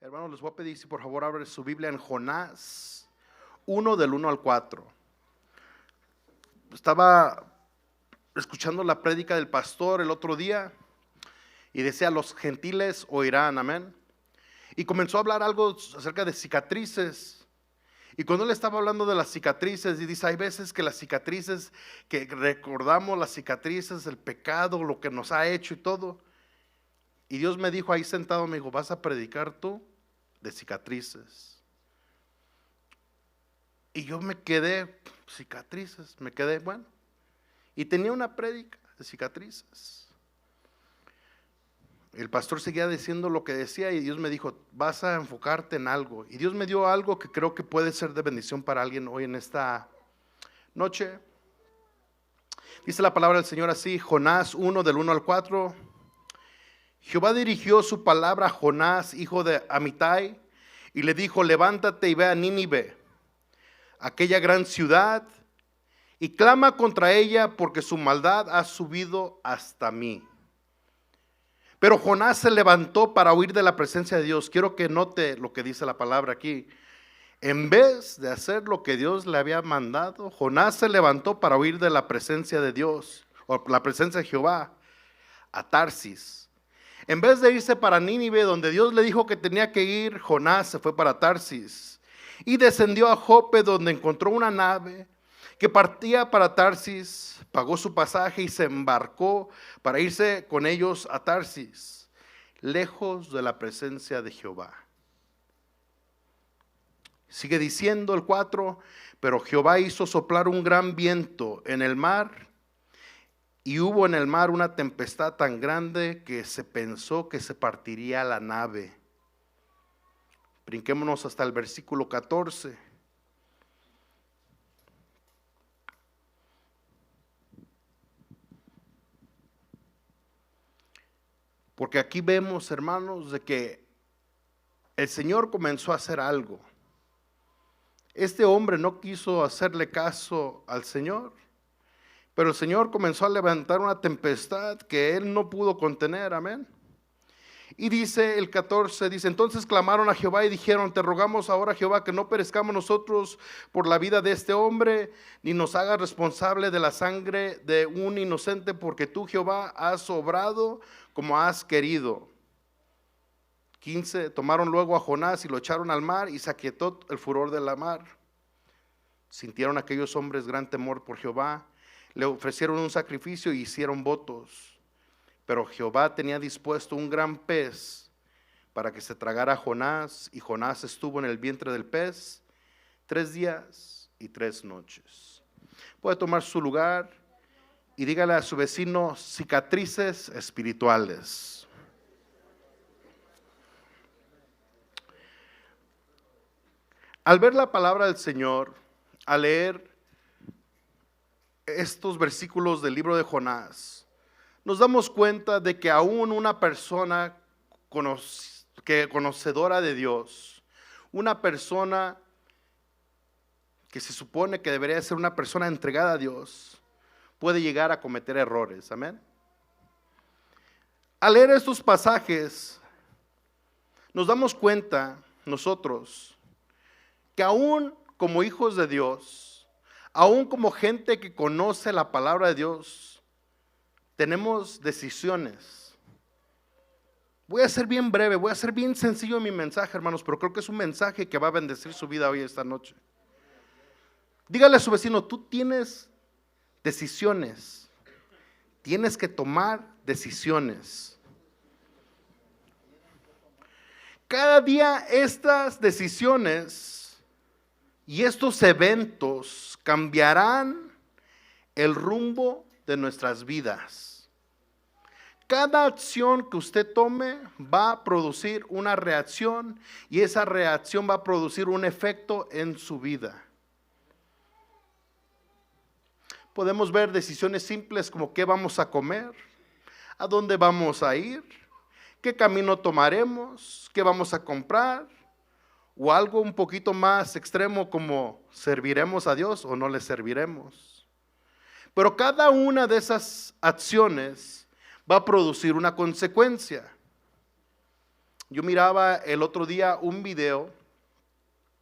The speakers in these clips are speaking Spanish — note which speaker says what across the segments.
Speaker 1: Hermanos, les voy a pedir si por favor abren su Biblia en Jonás 1 del 1 al 4. Estaba escuchando la prédica del pastor el otro día y decía: los gentiles oirán, amén. Y comenzó a hablar algo acerca de cicatrices. Y cuando él estaba hablando de las cicatrices, y dice: hay veces que las cicatrices, que recordamos las cicatrices, el pecado, lo que nos ha hecho y todo. Y Dios me dijo ahí sentado, me dijo: vas a predicar tú de cicatrices. Y yo me quedé, cicatrices, me quedé, bueno. Y tenía una prédica de cicatrices. El pastor seguía diciendo lo que decía y Dios me dijo: vas a enfocarte en algo. Y Dios me dio algo que creo que puede ser de bendición para alguien hoy en esta noche. Dice la palabra del Señor así, Jonás 1 del 1 al 4. Jehová dirigió su palabra a Jonás, hijo de Amitai, y le dijo: levántate y ve a Nínive, aquella gran ciudad, y clama contra ella, porque su maldad ha subido hasta mí. Pero Jonás se levantó para huir de la presencia de Dios. Quiero que note lo que dice la palabra aquí. En vez de hacer lo que Dios le había mandado, Jonás se levantó para huir de la presencia de Dios, o la presencia de Jehová, a Tarsis. En vez de irse para Nínive, donde Dios le dijo que tenía que ir, Jonás se fue para Tarsis y descendió a Jope, donde encontró una nave que partía para Tarsis. Pagó su pasaje y se embarcó para irse con ellos a Tarsis, lejos de la presencia de Jehová. Sigue diciendo el 4, pero Jehová hizo soplar un gran viento en el mar, y hubo en el mar una tempestad tan grande que se pensó que se partiría la nave. Brinquémonos hasta el versículo 14. Porque aquí vemos, hermanos, de que el Señor comenzó a hacer algo. Este hombre no quiso hacerle caso al Señor, pero el Señor comenzó a levantar una tempestad que él no pudo contener, amén. Y dice el 14, dice: entonces clamaron a Jehová y dijeron: te rogamos ahora, Jehová, que no perezcamos nosotros por la vida de este hombre, ni nos hagas responsable de la sangre de un inocente, porque tú, Jehová, has obrado como has querido. 15, tomaron luego a Jonás y lo echaron al mar, y se aquietó el furor de la mar. Sintieron aquellos hombres gran temor por Jehová, le ofrecieron un sacrificio y hicieron votos. Pero Jehová tenía dispuesto un gran pez para que se tragara a Jonás, y Jonás estuvo en el vientre del pez 3 días y 3 noches. Puede tomar su lugar y dígale a su vecino: cicatrices espirituales. Al ver la palabra del Señor, al leer estos versículos del libro de Jonás, nos damos cuenta de que aún una persona conocedora de Dios, una persona que se supone que debería ser una persona entregada a Dios, puede llegar a cometer errores, amén. Al leer estos pasajes, nos damos cuenta nosotros que aún como hijos de Dios, aún como gente que conoce la palabra de Dios, tenemos decisiones. Voy a ser bien breve, voy a ser bien sencillo en mi mensaje, hermanos, pero creo que es un mensaje que va a bendecir su vida hoy, esta noche. Dígale a su vecino: tú tienes decisiones, tienes que tomar decisiones. Cada día estas decisiones y estos eventos cambiarán el rumbo de nuestras vidas. Cada acción que usted tome va a producir una reacción, y esa reacción va a producir un efecto en su vida. Podemos ver decisiones simples como qué vamos a comer, a dónde vamos a ir, qué camino tomaremos, qué vamos a comprar, o algo un poquito más extremo como serviremos a Dios o no le serviremos. Pero cada una de esas acciones va a producir una consecuencia. Yo miraba el otro día un video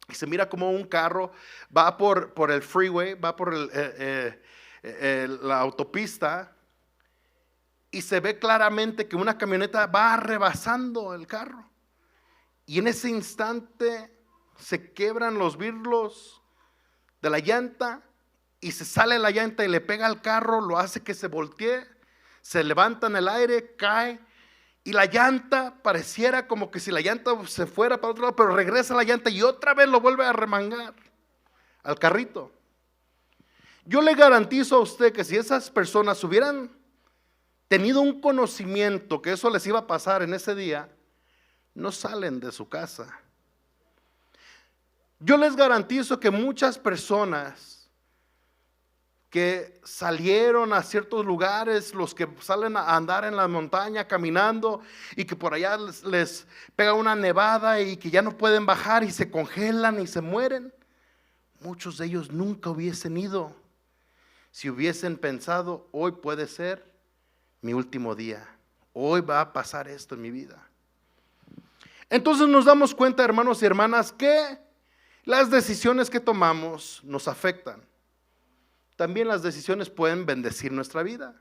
Speaker 1: y se mira como un carro va por el freeway, va por la autopista, y se ve claramente que una camioneta va rebasando el carro. Y en ese instante se quebran los vidrios de la llanta y se sale la llanta y le pega al carro, lo hace que se voltee, se levanta en el aire, cae, y la llanta pareciera como que si la llanta se fuera para otro lado, pero regresa la llanta y otra vez lo vuelve a remangar al carrito. Yo le garantizo a usted que si esas personas hubieran tenido un conocimiento que eso les iba a pasar en ese día, no salen de su casa. Yo les garantizo que muchas personas que salieron a ciertos lugares, los que salen a andar en la montaña caminando y que por allá les pega una nevada y que ya no pueden bajar y se congelan y se mueren, muchos de ellos nunca hubiesen ido si hubiesen pensado: hoy puede ser mi último día, hoy va a pasar esto en mi vida. Entonces nos damos cuenta, hermanos y hermanas, que las decisiones que tomamos nos afectan. También las decisiones pueden bendecir nuestra vida.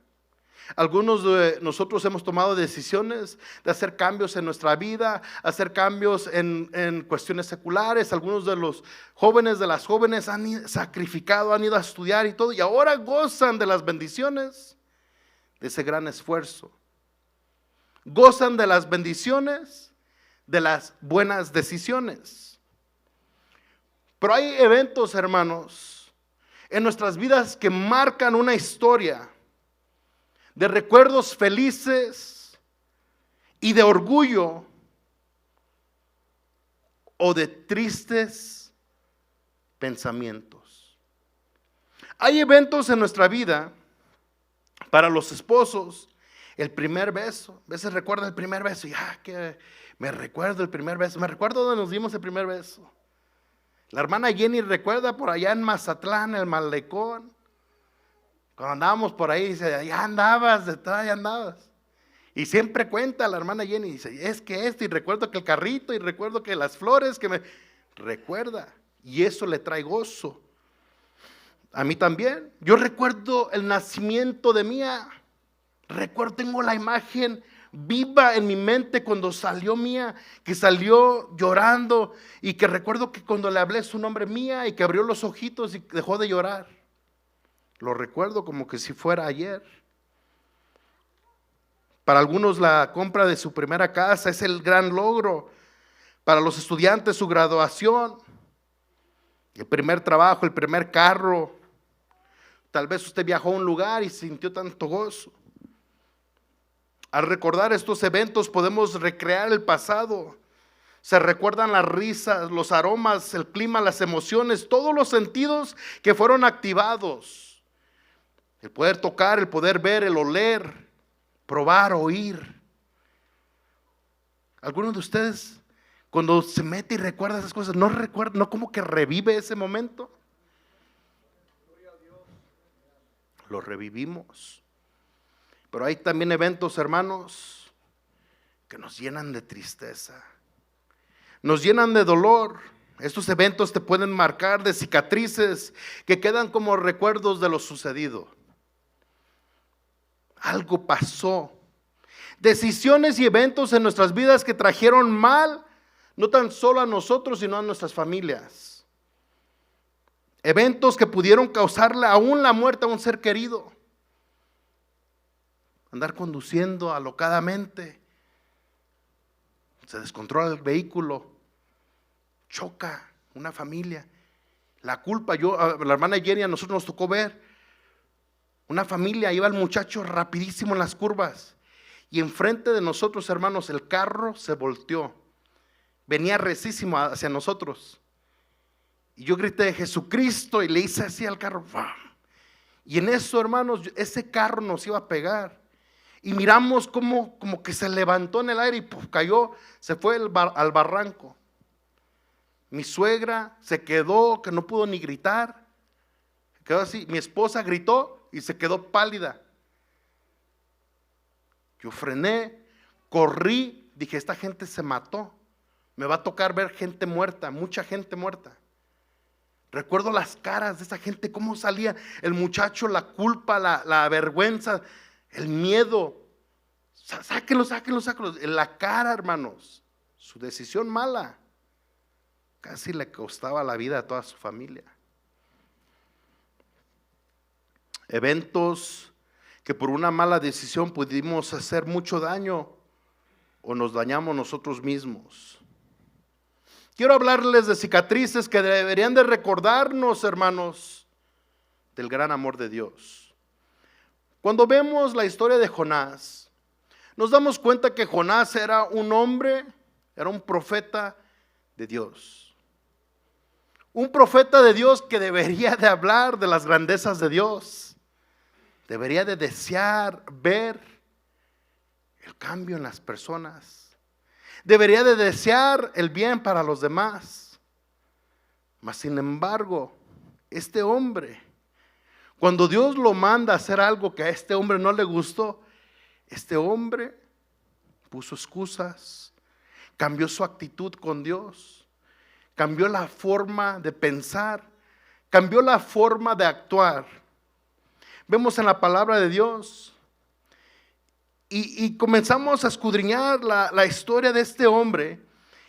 Speaker 1: Algunos de nosotros hemos tomado decisiones de hacer cambios en nuestra vida, hacer cambios en cuestiones seculares. Algunos de los jóvenes, de las jóvenes han sacrificado, han ido a estudiar y todo, y ahora gozan de las bendiciones de ese gran esfuerzo. Gozan de las bendiciones de las buenas decisiones. Pero hay eventos, hermanos, en nuestras vidas que marcan una historia de recuerdos felices y de orgullo, o de tristes pensamientos. Hay eventos en nuestra vida, para los esposos, el primer beso. A veces recuerdo el primer beso y que me recuerdo el primer beso, me recuerdo donde nos dimos el primer beso. La hermana Jenny recuerda por allá en Mazatlán, el malecón, cuando andábamos por ahí, dice: ya andabas, detrás ya andabas. Y siempre cuenta la hermana Jenny, dice: es que esto, y recuerdo que el carrito, y recuerdo que las flores que me recuerda, y eso le trae gozo. A mí también. Yo recuerdo el nacimiento de Mía. Recuerdo, tengo la imagen viva en mi mente cuando salió Mía, que salió llorando, y que recuerdo que cuando le hablé su nombre, Mía, y que abrió los ojitos y dejó de llorar. Lo recuerdo como que si fuera ayer. Para algunos la compra de su primera casa es el gran logro. Para los estudiantes su graduación, el primer trabajo, el primer carro. Tal vez usted viajó a un lugar y sintió tanto gozo. Al recordar estos eventos podemos recrear el pasado. Se recuerdan las risas, los aromas, el clima, las emociones, todos los sentidos que fueron activados. El poder tocar, el poder ver, el oler, probar, oír. ¿Algunos de ustedes, cuando se mete y recuerda esas cosas, no como que revive ese momento? Lo revivimos. Pero hay también eventos, hermanos, que nos llenan de tristeza, nos llenan de dolor. Estos eventos te pueden marcar de cicatrices que quedan como recuerdos de lo sucedido. Algo pasó. Decisiones y eventos en nuestras vidas que trajeron mal, no tan solo a nosotros, sino a nuestras familias. Eventos que pudieron causarle aún la muerte a un ser querido. Andar conduciendo alocadamente, se descontrola el vehículo, choca una familia. La culpa, la hermana Jenny, a nosotros nos tocó ver una familia, iba el muchacho rapidísimo en las curvas y enfrente de nosotros, hermanos, el carro se volteó, venía recísimo hacia nosotros. Y yo grité: Jesucristo, y le hice así al carro. Y en eso, hermanos, ese carro nos iba a pegar. Y miramos como que se levantó en el aire y cayó, se fue al barranco. Mi suegra se quedó, que no pudo ni gritar, quedó así. Mi esposa gritó y se quedó pálida. Yo frené, corrí, dije, esta gente se mató. Me va a tocar ver gente muerta, mucha gente muerta. Recuerdo las caras de esa gente, cómo salía el muchacho, la culpa, la vergüenza, el miedo. Sáquenlo. En la cara, hermanos. Su decisión mala casi le costaba la vida a toda su familia. Eventos que por una mala decisión pudimos hacer mucho daño o nos dañamos nosotros mismos. Quiero hablarles de cicatrices que deberían de recordarnos, hermanos, del gran amor de Dios. Cuando vemos la historia de Jonás, nos damos cuenta que Jonás era un hombre, era un profeta de Dios. Un profeta de Dios que debería de hablar de las grandezas de Dios. Debería de desear ver el cambio en las personas. Debería de desear el bien para los demás. Mas sin embargo, este hombre, cuando Dios lo manda a hacer algo que a este hombre no le gustó, este hombre puso excusas, cambió su actitud con Dios, cambió la forma de pensar, cambió la forma de actuar. Vemos en la palabra de Dios y comenzamos a escudriñar la historia de este hombre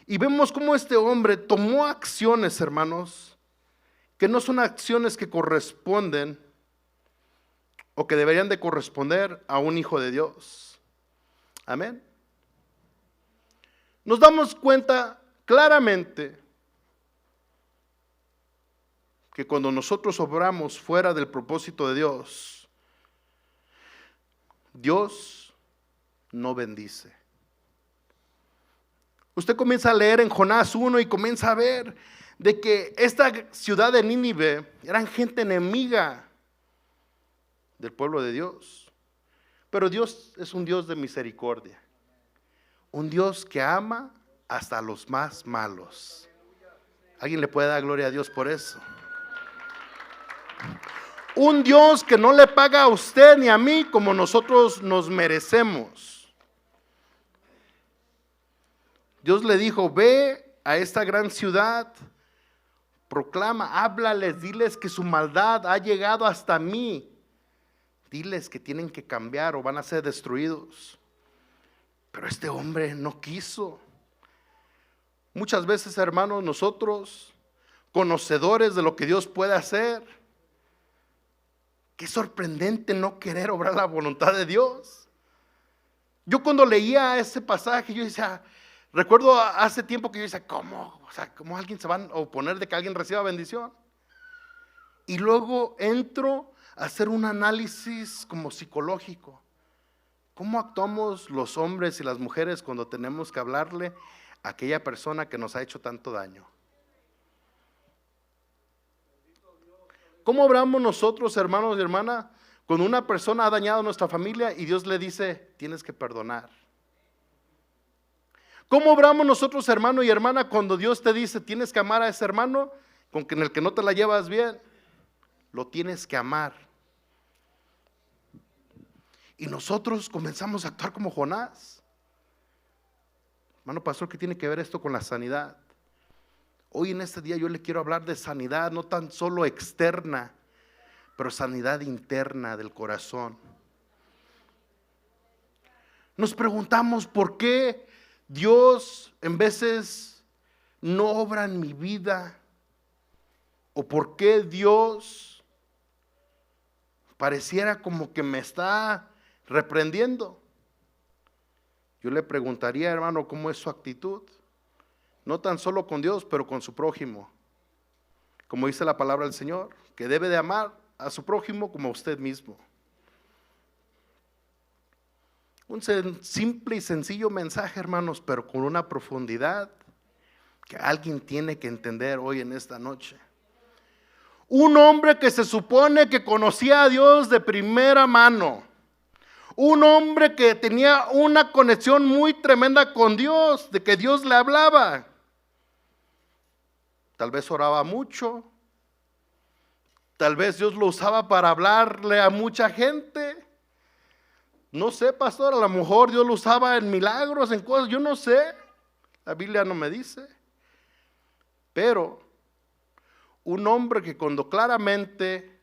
Speaker 1: y vemos cómo este hombre tomó acciones, hermanos, que no son acciones que corresponden o que deberían de corresponder a un hijo de Dios. Amén. Nos damos cuenta claramente que cuando nosotros obramos fuera del propósito de Dios, Dios no bendice. Usted comienza a leer en Jonás 1 y comienza a ver de que esta ciudad de Nínive eran gente enemiga del pueblo de Dios. Pero Dios es un Dios de misericordia. Un Dios que ama hasta a los más malos. ¿Alguien le puede dar gloria a Dios por eso? Un Dios que no le paga a usted ni a mí como nosotros nos merecemos. Dios le dijo, ve a esta gran ciudad, proclama, háblales, diles que su maldad ha llegado hasta mí. Diles que tienen que cambiar o van a ser destruidos. Pero este hombre no quiso. Muchas veces, hermanos, nosotros, conocedores de lo que Dios puede hacer, qué sorprendente no querer obrar la voluntad de Dios. Yo cuando leía ese pasaje, yo decía, recuerdo hace tiempo que yo decía, ¿cómo? O sea, ¿cómo alguien se va a oponer de que alguien reciba bendición? Y luego entro a hacer un análisis como psicológico. ¿Cómo actuamos los hombres y las mujeres cuando tenemos que hablarle a aquella persona que nos ha hecho tanto daño? ¿Cómo obramos nosotros, hermanos y hermanas, cuando una persona ha dañado a nuestra familia y Dios le dice, tienes que perdonar? ¿Cómo obramos nosotros, hermano y hermana, cuando Dios te dice, tienes que amar a ese hermano con el que no te la llevas bien? Lo tienes que amar. Y nosotros comenzamos a actuar como Jonás. Hermano pastor, ¿qué tiene que ver esto con la sanidad? Hoy en este día yo le quiero hablar de sanidad, no tan solo externa, pero sanidad interna del corazón. Nos preguntamos por qué Dios en veces no obra en mi vida, o por qué Dios pareciera como que me está reprendiendo. Yo le preguntaría, hermano, ¿cómo es su actitud? No tan solo con Dios, pero con su prójimo. Como dice la palabra del Señor, que debe de amar a su prójimo como a usted mismo. Un simple y sencillo mensaje, hermanos, pero con una profundidad que alguien tiene que entender hoy en esta noche. Un hombre que se supone que conocía a Dios de primera mano. Un hombre que tenía una conexión muy tremenda con Dios, de que Dios le hablaba. Tal vez oraba mucho. Tal vez Dios lo usaba para hablarle a mucha gente. No sé, pastor, a lo mejor Dios lo usaba en milagros, en cosas, yo no sé. La Biblia no me dice. Pero un hombre que cuando claramente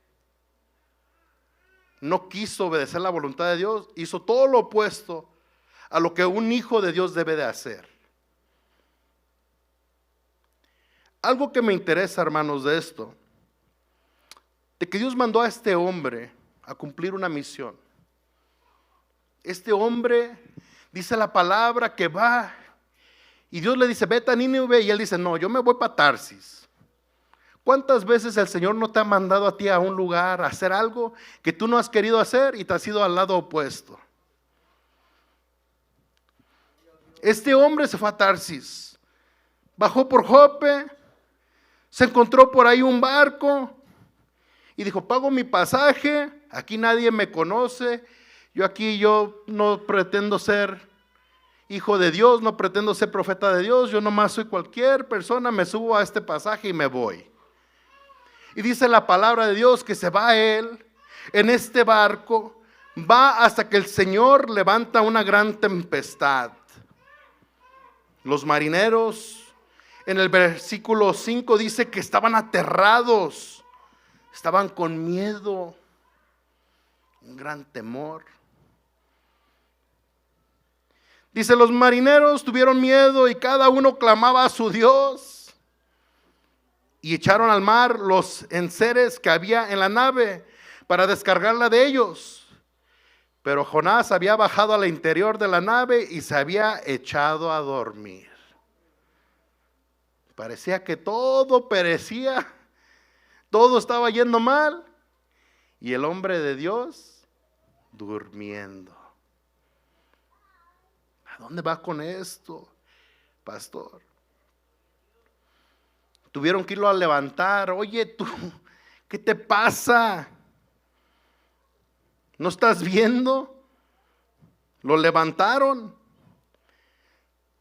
Speaker 1: no quiso obedecer la voluntad de Dios, hizo todo lo opuesto a lo que un hijo de Dios debe de hacer. Algo que me interesa, hermanos, de esto, de que Dios mandó a este hombre a cumplir una misión. Este hombre, dice la palabra, que va, y Dios le dice, vete a Nínive, y él dice, no, yo me voy para Tarsis. ¿Cuántas veces el Señor no te ha mandado a ti a un lugar a hacer algo que tú no has querido hacer y te has ido al lado opuesto? Este hombre se fue a Tarsis, bajó por Jope, se encontró por ahí un barco y dijo, pago mi pasaje, aquí nadie me conoce, yo no pretendo ser hijo de Dios, no pretendo ser profeta de Dios, yo nomás soy cualquier persona, me subo a este pasaje y me voy. Y dice la palabra de Dios que se va él en este barco, va hasta que el Señor levanta una gran tempestad. Los marineros, en el versículo 5 dice que estaban aterrados, estaban con miedo, un gran temor. Dice, los marineros tuvieron miedo y cada uno clamaba a su Dios. Y echaron al mar los enseres que había en la nave para descargarla de ellos. Pero Jonás había bajado al interior de la nave y se había echado a dormir. Parecía que todo perecía, todo estaba yendo mal, y el hombre de Dios durmiendo. ¿A dónde va con esto, pastor? Tuvieron que irlo a levantar. Oye, tú, ¿qué te pasa? ¿No estás viendo? Lo levantaron.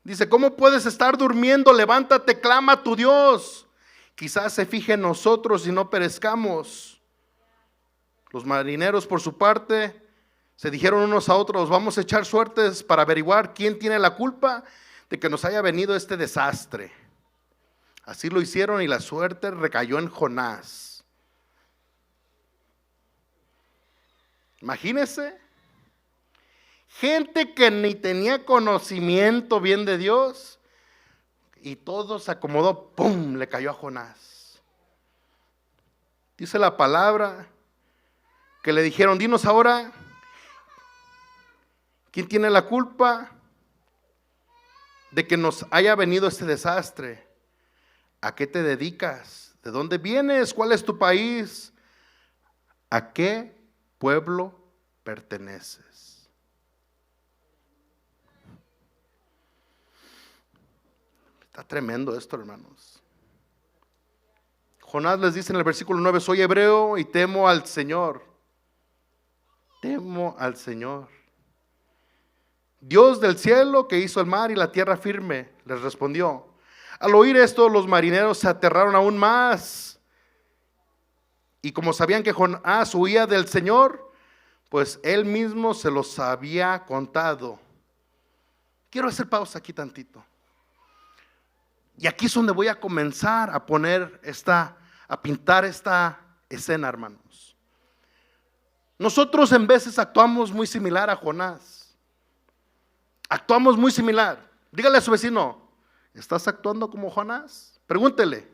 Speaker 1: Dice, ¿cómo puedes estar durmiendo? Levántate, clama a tu Dios. Quizás se fije en nosotros y no perezcamos. Los marineros, por su parte, se dijeron unos a otros, vamos a echar suertes para averiguar quién tiene la culpa de que nos haya venido este desastre. Así lo hicieron y la suerte recayó en Jonás. Imagínense, gente que ni tenía conocimiento bien de Dios y todo se acomodó, ¡pum!, le cayó a Jonás. Dice la palabra que le dijeron, dinos ahora, ¿quién tiene la culpa de que nos haya venido este desastre? ¿A qué te dedicas? ¿De dónde vienes? ¿Cuál es tu país? ¿A qué pueblo perteneces? Está tremendo esto, hermanos. Jonás les dice en el versículo 9, soy hebreo y temo al Señor. Temo al Señor, Dios del cielo, que hizo el mar y la tierra firme, les respondió. Al oír esto, los marineros se aterraron aún más. Y como sabían que Jonás huía del Señor, pues él mismo se los había contado. Quiero hacer pausa aquí tantito. Y aquí es donde voy a comenzar a poner a pintar esta escena, hermanos. Nosotros en veces actuamos muy similar a Jonás. Actuamos muy similar. Dígale a su vecino, ¿estás actuando como Jonás? Pregúntele.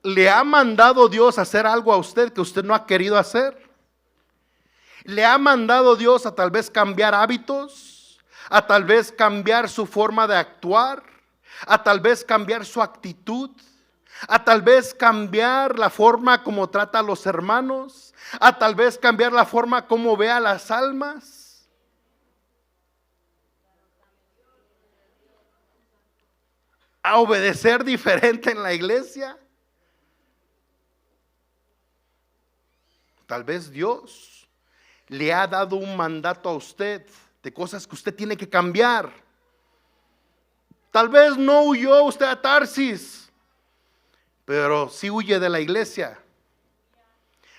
Speaker 1: ¿Le ha mandado Dios a hacer algo a usted que usted no ha querido hacer? ¿Le ha mandado Dios a tal vez cambiar hábitos? ¿A tal vez cambiar su forma de actuar? ¿A tal vez cambiar su actitud? ¿A tal vez cambiar la forma como trata a los hermanos? ¿A tal vez cambiar la forma como ve a las almas? ¿A obedecer diferente en la iglesia? Tal vez Dios le ha dado un mandato a usted de cosas que usted tiene que cambiar. Tal vez no huyó usted a Tarsis, pero sí huye de la iglesia.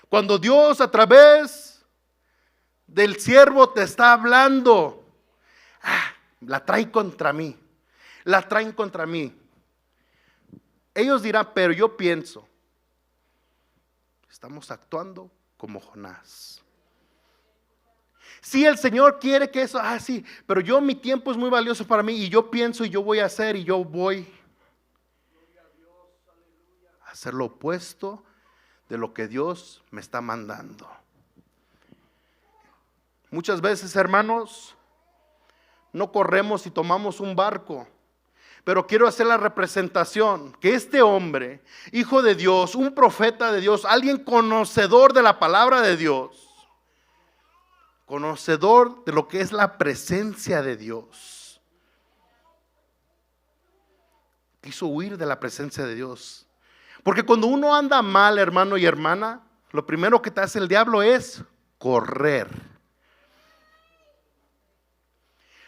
Speaker 1: Cuando Dios a través del siervo te está hablando. La traen contra mí. La traen contra mí. Ellos dirán, pero yo pienso, estamos actuando como Jonás. Si el Señor quiere que eso, sí, pero mi tiempo es muy valioso para mí y yo pienso y yo voy a hacer y yo voy a hacer lo opuesto de lo que Dios me está mandando. Muchas veces, hermanos, no corremos y tomamos un barco, pero quiero hacer la representación que este hombre, hijo de Dios, un profeta de Dios, alguien conocedor de la palabra de Dios, conocedor de lo que es la presencia de Dios, quiso huir de la presencia de Dios. Porque cuando uno anda mal, hermano y hermana, lo primero que te hace el diablo es correr.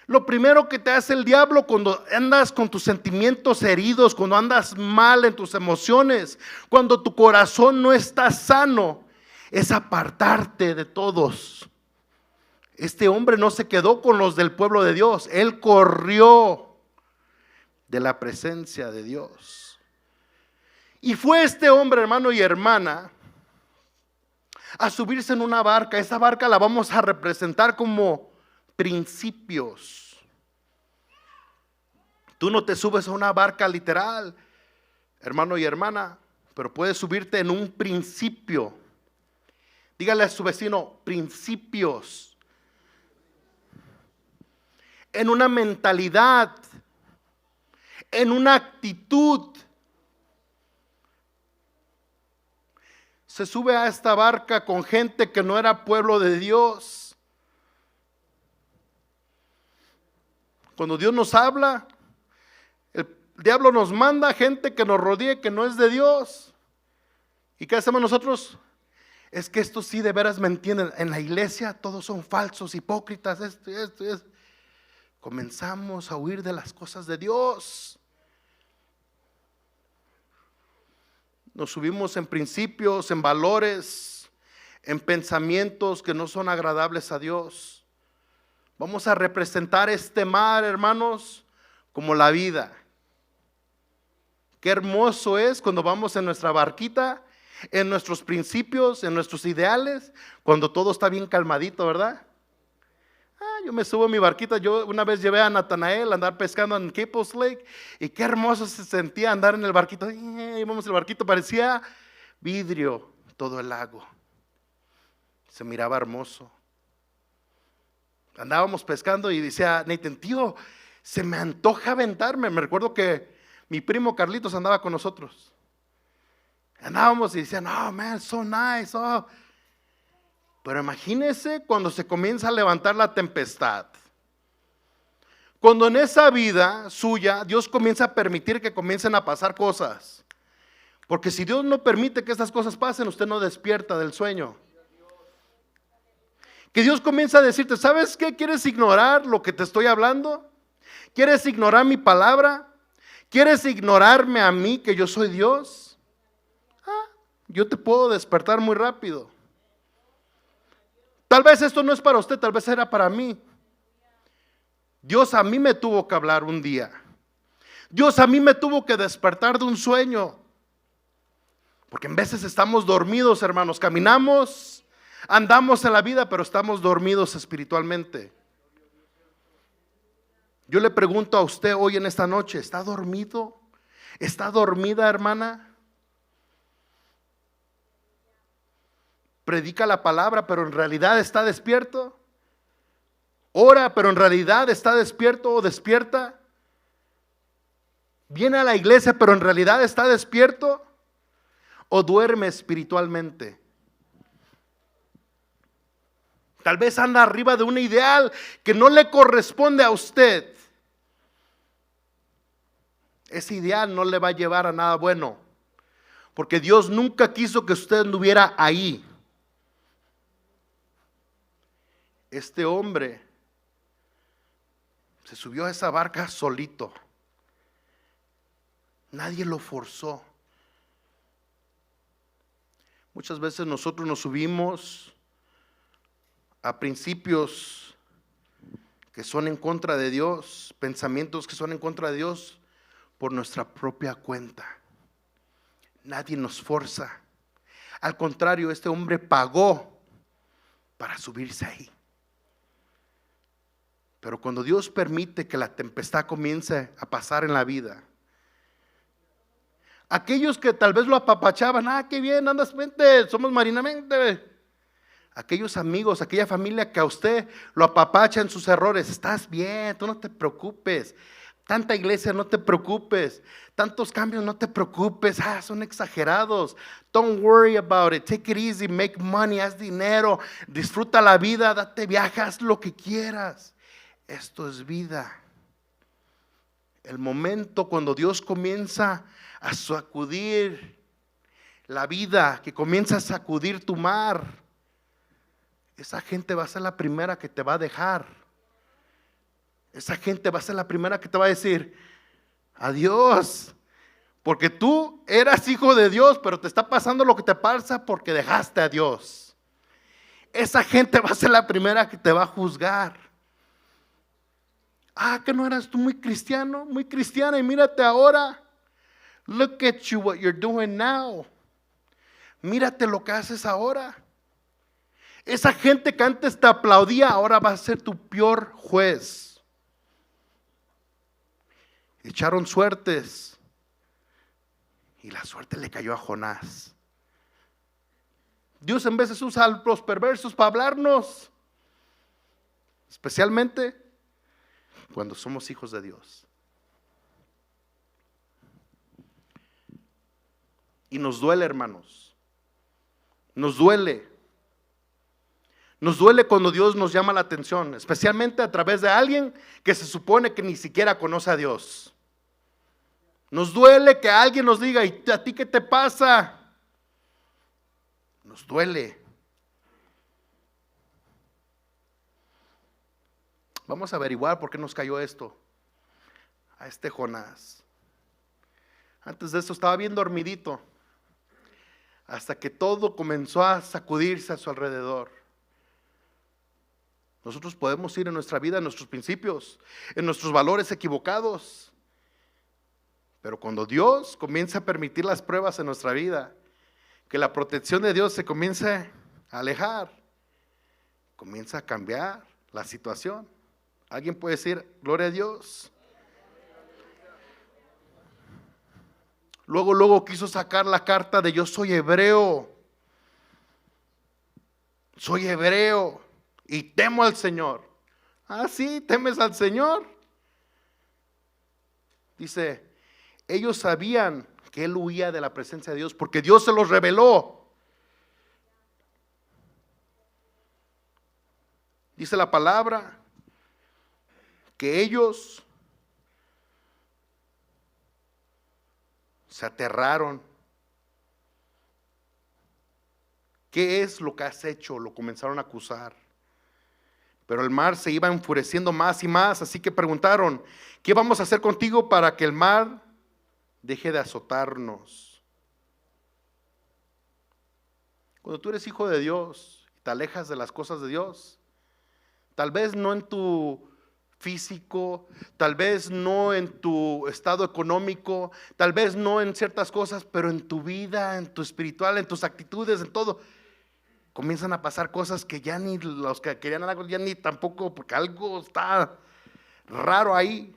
Speaker 1: Lo primero que te hace el diablo cuando andas con tus sentimientos heridos, cuando andas mal en tus emociones, cuando tu corazón no está sano, es apartarte de todos. Este hombre no se quedó con los del pueblo de Dios, él corrió de la presencia de Dios. Y fue este hombre, hermano y hermana, a subirse en una barca. Esa barca la vamos a representar como principios. Tú no te subes a una barca literal, hermano y hermana, pero puedes subirte en un principio. Dígale a su vecino, principios. En una mentalidad, en una actitud. Se sube a esta barca con gente que no era pueblo de Dios. Cuando Dios nos habla, el diablo nos manda gente que nos rodee, que no es de Dios. ¿Y qué hacemos nosotros? Es que estos sí de veras me entienden. En la iglesia todos son falsos, hipócritas, esto. Comenzamos a huir de las cosas de Dios. Nos subimos en principios, en valores, en pensamientos que no son agradables a Dios. Vamos a representar este mar, hermanos, como la vida. Qué hermoso es cuando vamos en nuestra barquita, en nuestros principios, en nuestros ideales, cuando todo está bien calmadito, ¿verdad? Yo me subo a mi barquita. Yo una vez llevé a Natanael a andar pescando en Caples Lake y qué hermoso se sentía andar en el barquito. Íbamos el barquito, parecía vidrio todo el lago. Se miraba hermoso. Andábamos pescando y decía Nathan, tío, se me antoja aventarme. Me recuerdo que mi primo Carlitos andaba con nosotros. Andábamos y decían, oh man, so nice, oh. Pero imagínese cuando se comienza a levantar la tempestad. Cuando en esa vida suya Dios comienza a permitir que comiencen a pasar cosas. Porque si Dios no permite que estas cosas pasen, usted no despierta del sueño. Que Dios comienza a decirte, ¿sabes qué? ¿Quieres ignorar lo que te estoy hablando? ¿Quieres ignorar mi palabra? ¿Quieres ignorarme a mí que yo soy Dios? Yo te puedo despertar muy rápido. Tal vez esto no es para usted, tal vez era para mí. Dios a mí me tuvo que hablar un día. Dios a mí me tuvo que despertar de un sueño. Porque en veces estamos dormidos, hermanos. Caminamos, andamos en la vida, pero estamos dormidos espiritualmente. Yo le pregunto a usted hoy en esta noche, ¿está dormido? ¿Está dormida, hermana? Predica la palabra, pero en realidad está despierto. Ora, pero en realidad está despierto o despierta. Viene a la iglesia, pero en realidad está despierto o duerme espiritualmente. Tal vez anda arriba de un ideal que no le corresponde a usted. Ese ideal no le va a llevar a nada bueno, porque Dios nunca quiso que usted anduviera ahí. Este hombre se subió a esa barca solito. Nadie lo forzó. Muchas veces nosotros nos subimos a principios que son en contra de Dios, pensamientos que son en contra de Dios por nuestra propia cuenta. Nadie nos forza. Al contrario, este hombre pagó para subirse ahí. Pero cuando Dios permite que la tempestad comience a pasar en la vida, aquellos que tal vez lo apapachaban, qué bien, andas, vente, somos marinamente. Aquellos amigos, aquella familia que a usted lo apapacha en sus errores, estás bien, tú no te preocupes. Tanta iglesia, no te preocupes. Tantos cambios, no te preocupes. Son exagerados. Don't worry about it. Take it easy, make money, haz dinero, disfruta la vida, date viaje, haz lo que quieras. Esto es vida. El momento cuando Dios comienza a sacudir la vida, que comienza a sacudir tu mar, esa gente va a ser la primera que te va a dejar. Esa gente va a ser la primera que te va a decir adiós, porque tú eras hijo de Dios, pero te está pasando lo que te pasa porque dejaste a Dios. Esa gente va a ser la primera que te va a juzgar. Que no eras tú muy cristiano, muy cristiana, y mírate ahora. Look at you, what you're doing now. Mírate lo que haces ahora. Esa gente que antes te aplaudía, ahora va a ser tu peor juez. Echaron suertes y la suerte le cayó a Jonás. Dios en veces usa a los perversos para hablarnos, especialmente cuando somos hijos de Dios. Y nos duele, hermanos. Nos duele. Nos duele cuando Dios nos llama la atención, especialmente a través de alguien que se supone que ni siquiera conoce a Dios. Nos duele que alguien nos diga, ¿y a ti qué te pasa? Nos duele. Vamos a averiguar por qué nos cayó esto a este Jonás. Antes de eso estaba bien dormidito, hasta que todo comenzó a sacudirse a su alrededor. Nosotros podemos ir en nuestra vida, en nuestros principios, en nuestros valores equivocados. Pero cuando Dios comienza a permitir las pruebas en nuestra vida, que la protección de Dios se comience a alejar, comienza a cambiar la situación. ¿Alguien puede decir, gloria a Dios? Luego quiso sacar la carta de yo soy hebreo. Soy hebreo y temo al Señor. Sí, temes al Señor. Dice, ellos sabían que él huía de la presencia de Dios porque Dios se los reveló. Dice la palabra que ellos se aterraron. ¿Qué es lo que has hecho? Lo comenzaron a acusar. Pero el mar se iba enfureciendo más y más, así que preguntaron, ¿qué vamos a hacer contigo para que el mar deje de azotarnos? Cuando tú eres hijo de Dios y te alejas de las cosas de Dios, tal vez no en tu físico, tal vez no en tu estado económico, tal vez no en ciertas cosas, pero en tu vida, en tu espiritual, en tus actitudes, en todo, comienzan a pasar cosas que ya ni los que querían algo, ya ni tampoco, porque algo está raro ahí.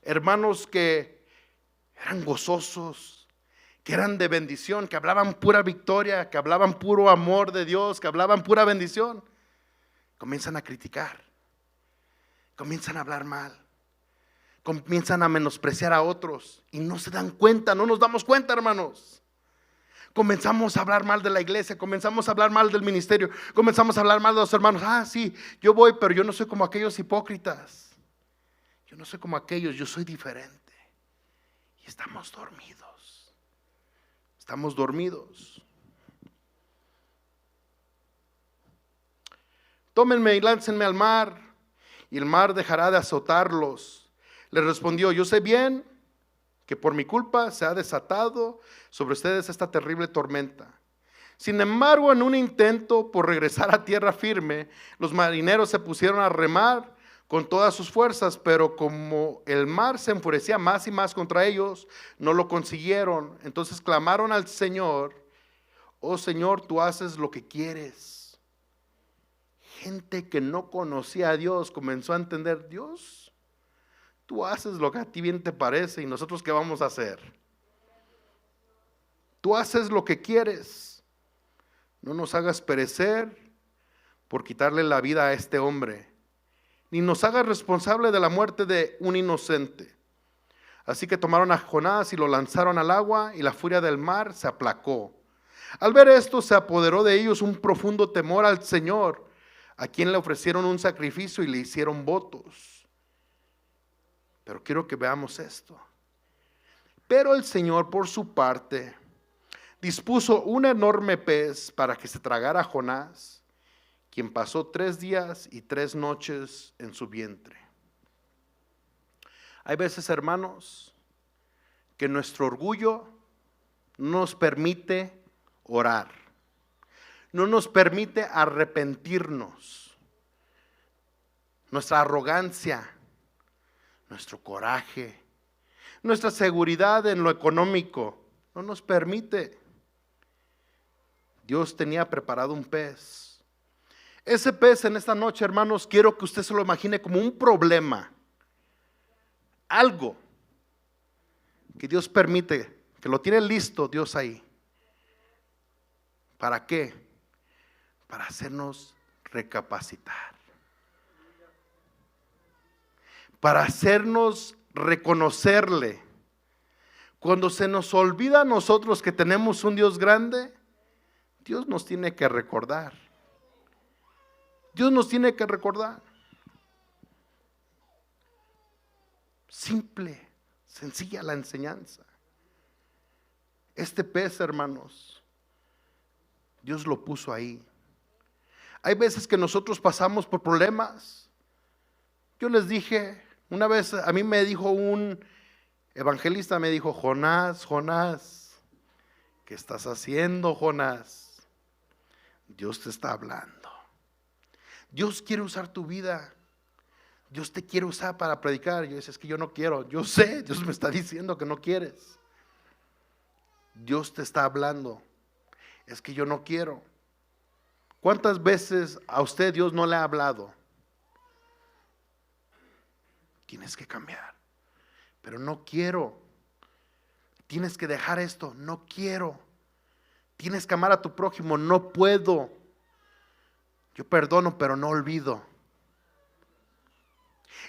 Speaker 1: Hermanos que eran gozosos, que eran de bendición, que hablaban pura victoria, que hablaban puro amor de Dios, que hablaban pura bendición, comienzan a criticar, comienzan a hablar mal, comienzan a menospreciar a otros y no se dan cuenta, no nos damos cuenta, hermanos. Comenzamos a hablar mal de la iglesia, comenzamos a hablar mal del ministerio, comenzamos a hablar mal de los hermanos. Sí, yo voy, pero yo no soy como aquellos hipócritas. Yo no soy como aquellos, yo soy diferente. Y estamos dormidos. Estamos dormidos. Tómenme y láncenme al mar, y el mar dejará de azotarlos. Le respondió, yo sé bien que por mi culpa se ha desatado sobre ustedes esta terrible tormenta. Sin embargo, en un intento por regresar a tierra firme, los marineros se pusieron a remar con todas sus fuerzas, pero como el mar se enfurecía más y más contra ellos, no lo consiguieron. Entonces clamaron al Señor: oh Señor, tú haces lo que quieres. Gente que no conocía a Dios comenzó a entender: Dios, tú haces lo que a ti bien te parece, y nosotros ¿qué vamos a hacer? Tú haces lo que quieres. No nos hagas perecer por quitarle la vida a este hombre, ni nos hagas responsable de la muerte de un inocente. Así que tomaron a Jonás y lo lanzaron al agua, y la furia del mar se aplacó. Al ver esto, se apoderó de ellos un profundo temor al Señor, a quien le ofrecieron un sacrificio y le hicieron votos. Pero quiero que veamos esto. Pero el Señor, por su parte, dispuso un enorme pez para que se tragara a Jonás, quien pasó 3 días y 3 noches en su vientre. Hay veces, hermanos, que nuestro orgullo no nos permite orar, no nos permite arrepentirnos. Nuestra arrogancia, nuestro coraje, nuestra seguridad en lo económico no nos permite. Dios tenía preparado un pez. Ese pez en esta noche, hermanos, quiero que usted se lo imagine como un problema, algo que Dios permite, que lo tiene listo Dios ahí. ¿Para qué? Para hacernos recapacitar, para hacernos reconocerle. Cuando se nos olvida a nosotros que tenemos un Dios grande, Dios nos tiene que recordar. Dios nos tiene que recordar. Simple, sencilla la enseñanza. Este pez, hermanos, Dios lo puso ahí. Hay veces que nosotros pasamos por problemas. Yo les dije, una vez a mí me dijo un evangelista, me dijo: Jonás, Jonás, ¿qué estás haciendo, Jonás? Dios te está hablando. Dios quiere usar tu vida. Dios te quiere usar para predicar. Yo decía: es que yo no quiero. Yo sé, Dios me está diciendo que no quieres. Dios te está hablando. Es que yo no quiero. ¿Cuántas veces a usted Dios no le ha hablado? Tienes que cambiar. Pero no quiero. Tienes que dejar esto. No quiero. Tienes que amar a tu prójimo. No puedo. Yo perdono, pero no olvido.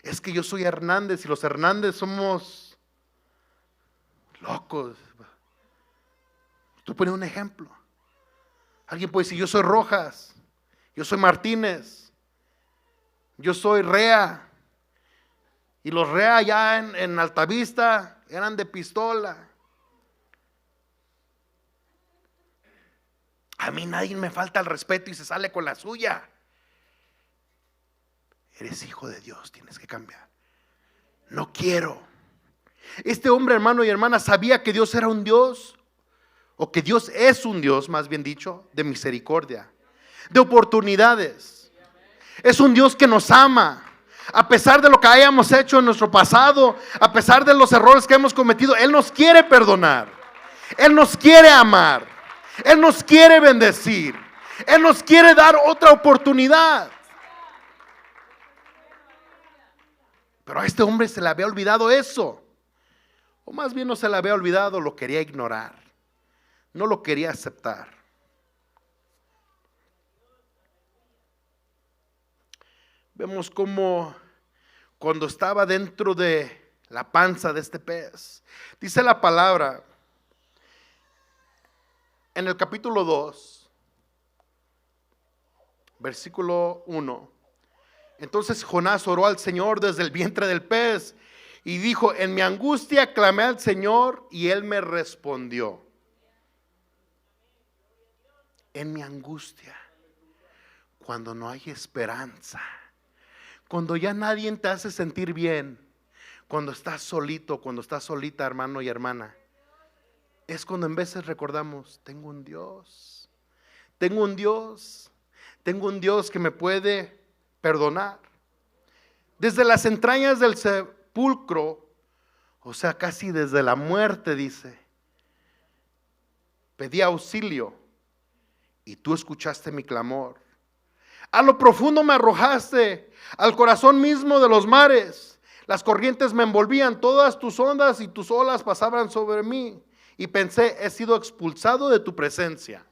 Speaker 1: Es que yo soy Hernández y los Hernández somos locos. Estoy poniendo un ejemplo. Alguien puede decir: yo soy Rojas, yo soy Martínez, yo soy Rea. Y los Rea allá en Altavista eran de pistola. A mí nadie me falta el respeto y se sale con la suya. Eres hijo de Dios, tienes que cambiar. No quiero. Este hombre, hermano y hermana, sabía que Dios era un Dios, o que Dios es un Dios, más bien dicho, de misericordia, de oportunidades. Es un Dios que nos ama. A pesar de lo que hayamos hecho en nuestro pasado, a pesar de los errores que hemos cometido, Él nos quiere perdonar. Él nos quiere amar. Él nos quiere bendecir. Él nos quiere dar otra oportunidad. Pero a este hombre se le había olvidado eso. O más bien no se le había olvidado, lo quería ignorar. No lo quería aceptar. Vemos cómo cuando estaba dentro de la panza de este pez, dice la palabra en el capítulo 2, versículo 1. Entonces Jonás oró al Señor desde el vientre del pez y dijo: en mi angustia clamé al Señor y Él me respondió. En mi angustia, cuando no hay esperanza, cuando ya nadie te hace sentir bien, cuando estás solito, cuando estás solita, hermano y hermana, es cuando en veces recordamos: tengo un Dios, Tengo un Dios que me puede perdonar. Desde las entrañas del sepulcro, o sea, casi desde la muerte, dice, pedí auxilio y tú escuchaste mi clamor. A lo profundo me arrojaste, al corazón mismo de los mares. Las corrientes me envolvían, todas tus ondas y tus olas pasaban sobre mí. Y pensé, he sido expulsado de tu presencia.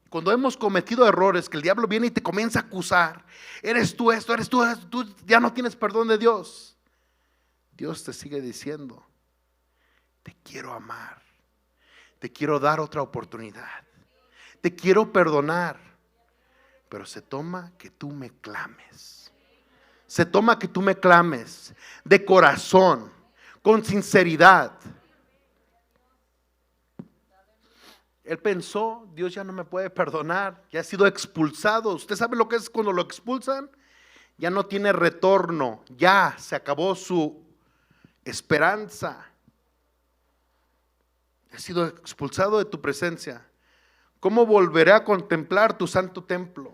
Speaker 1: Cuando hemos cometido errores, que el diablo viene y te comienza a acusar, eres tú esto, tú ya no tienes perdón de Dios. Dios te sigue diciendo, te quiero amar, te quiero dar otra oportunidad, te quiero perdonar, pero se toma que tú me clames. Se toma que tú me clames de corazón, con sinceridad. Él pensó, Dios ya no me puede perdonar, ya ha sido expulsado. ¿Usted sabe lo que es cuando lo expulsan? Ya no tiene retorno, ya se acabó su esperanza. He sido expulsado de tu presencia. ¿Cómo volveré a contemplar tu santo templo?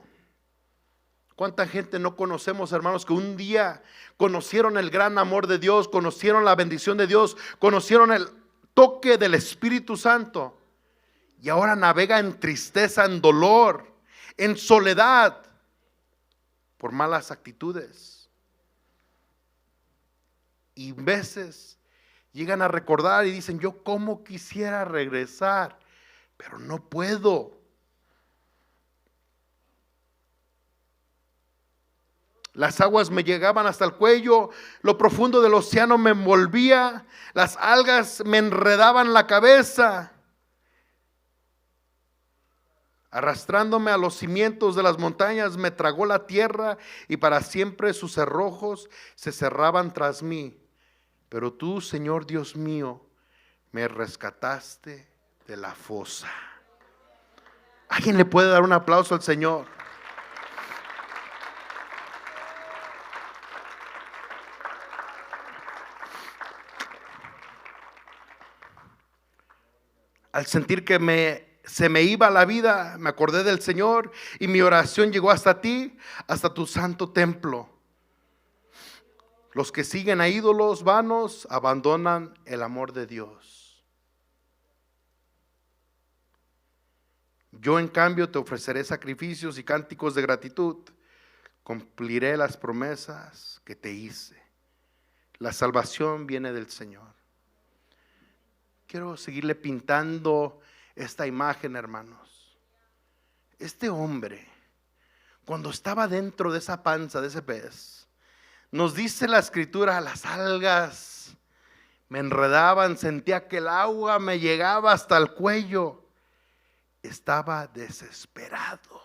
Speaker 1: ¿Cuánta gente no conocemos, hermanos, que un día conocieron el gran amor de Dios, conocieron la bendición de Dios, conocieron el toque del Espíritu Santo? Y ahora navega en tristeza, en dolor, en soledad, por malas actitudes. Y veces llegan a recordar y dicen, yo cómo quisiera regresar, pero no puedo. Las aguas me llegaban hasta el cuello, lo profundo del océano me envolvía, las algas me enredaban la cabeza. Arrastrándome a los cimientos de las montañas, me tragó la tierra y para siempre sus cerrojos se cerraban tras mí. Pero tú, Señor Dios mío, me rescataste de la fosa. ¿Alguien le puede dar un aplauso al Señor? Al sentir que se me iba la vida, me acordé del Señor y mi oración llegó hasta ti, hasta tu santo templo. Los que siguen a ídolos vanos abandonan el amor de Dios. Yo en cambio te ofreceré sacrificios y cánticos de gratitud. Cumpliré las promesas que te hice. La salvación viene del Señor. Quiero seguirle pintando esta imagen, hermanos. Este hombre, cuando estaba dentro de esa panza de ese pez, nos dice la escritura, las algas me enredaban, sentía que el agua me llegaba hasta el cuello. Estaba desesperado.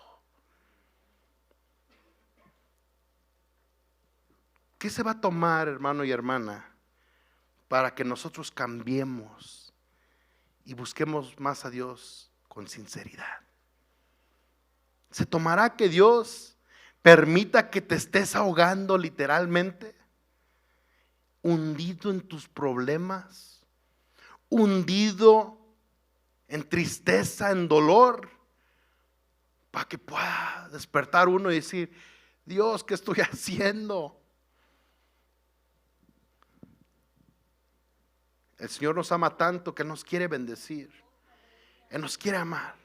Speaker 1: ¿Qué se va a tomar, hermano y hermana, para que nosotros cambiemos y busquemos más a Dios con sinceridad? ¿Se tomará que Dios permita que te estés ahogando literalmente, hundido en tus problemas, hundido en tristeza, en dolor, para que pueda despertar uno y decir, Dios, ¿qué estoy haciendo? El Señor nos ama tanto que nos quiere bendecir, Él nos quiere amar.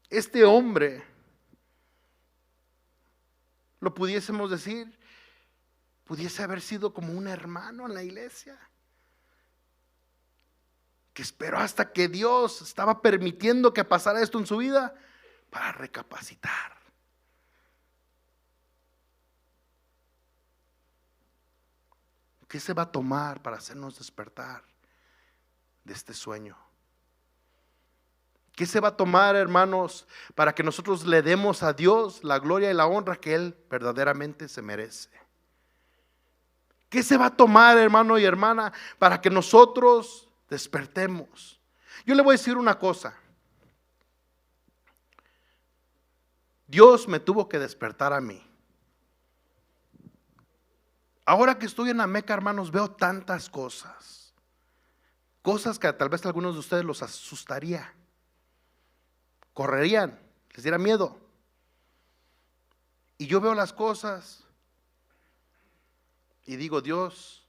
Speaker 1: Este hombre, lo pudiésemos decir, pudiese haber sido como un hermano en la iglesia, que esperó hasta que Dios estaba permitiendo que pasara esto en su vida para recapacitar. ¿Qué se va a tomar para hacernos despertar de este sueño? ¿Qué se va a tomar, hermanos, para que nosotros le demos a Dios la gloria y la honra que Él verdaderamente se merece? ¿Qué se va a tomar, hermano y hermana, para que nosotros despertemos? Yo le voy a decir una cosa. Dios me tuvo que despertar a mí. Ahora que estoy en la Meca, hermanos, veo tantas cosas. Cosas que tal vez a algunos de ustedes los asustaría, correrían, les diera miedo. Y yo veo las cosas y digo, Dios,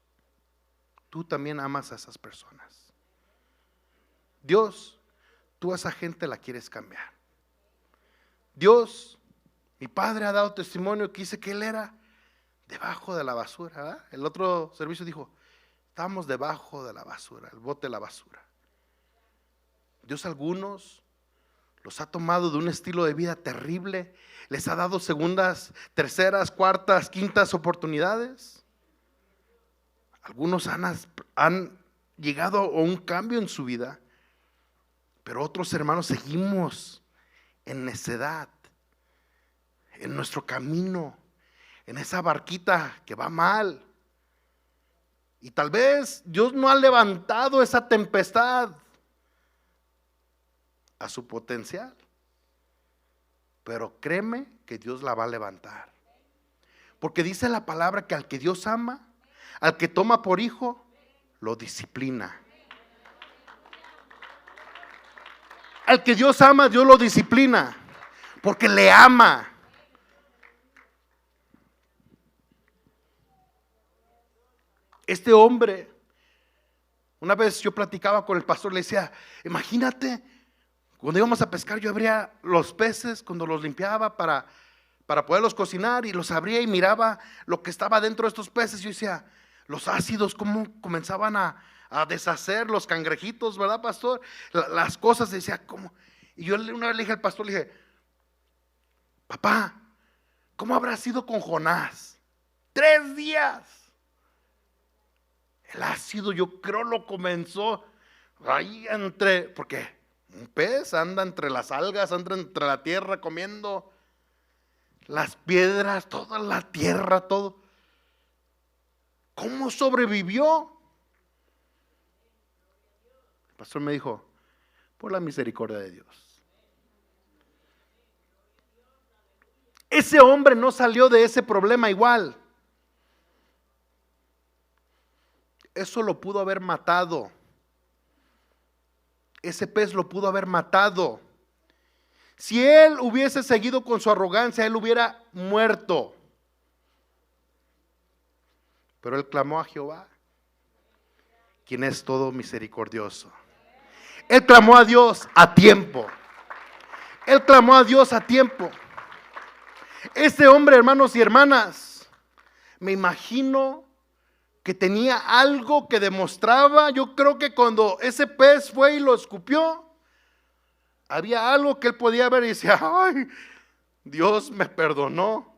Speaker 1: tú también amas a esas personas. Dios, tú a esa gente la quieres cambiar. Dios, mi padre ha dado testimonio que dice que él era debajo de la basura, ¿verdad? El otro servicio dijo, estamos debajo de la basura, el bote de la basura. Dios a algunos los ha tomado de un estilo de vida terrible, les ha dado segundas, terceras, cuartas, quintas oportunidades. Algunos han llegado a un cambio en su vida, pero otros hermanos seguimos en necedad, en nuestro camino, en esa barquita que va mal. Y tal vez Dios no ha levantado esa tempestad a su potencial, pero créeme que Dios la va a levantar, porque dice la palabra que al que Dios ama, al que toma por hijo, lo disciplina. Al que Dios ama, Dios lo disciplina, porque le ama. Este hombre, una vez yo platicaba con el pastor, le decía, imagínate, cuando íbamos a pescar yo abría los peces, cuando los limpiaba para poderlos cocinar, y los abría y miraba lo que estaba dentro de estos peces. Yo decía, los ácidos, cómo comenzaban a deshacer los cangrejitos, ¿verdad, pastor? Las cosas, decía, ¿cómo? Y yo una vez le dije al pastor, le dije, papá, ¿cómo habrá sido con Jonás? 3 días. El ácido yo creo lo comenzó ahí porque un pez anda entre las algas, anda entre la tierra comiendo las piedras, toda la tierra, todo. ¿Cómo sobrevivió? El pastor me dijo, por la misericordia de Dios. Ese hombre no salió de ese problema igual. Eso lo pudo haber matado. Ese pez lo pudo haber matado. Si él hubiese seguido con su arrogancia, él hubiera muerto. Pero él clamó a Jehová, quien es todo misericordioso. Él clamó a Dios a tiempo. Él clamó a Dios a tiempo. Este hombre, hermanos y hermanas, me imagino que tenía algo que demostraba. Yo creo que cuando ese pez fue y lo escupió, había algo que él podía ver y decía, ay, Dios me perdonó.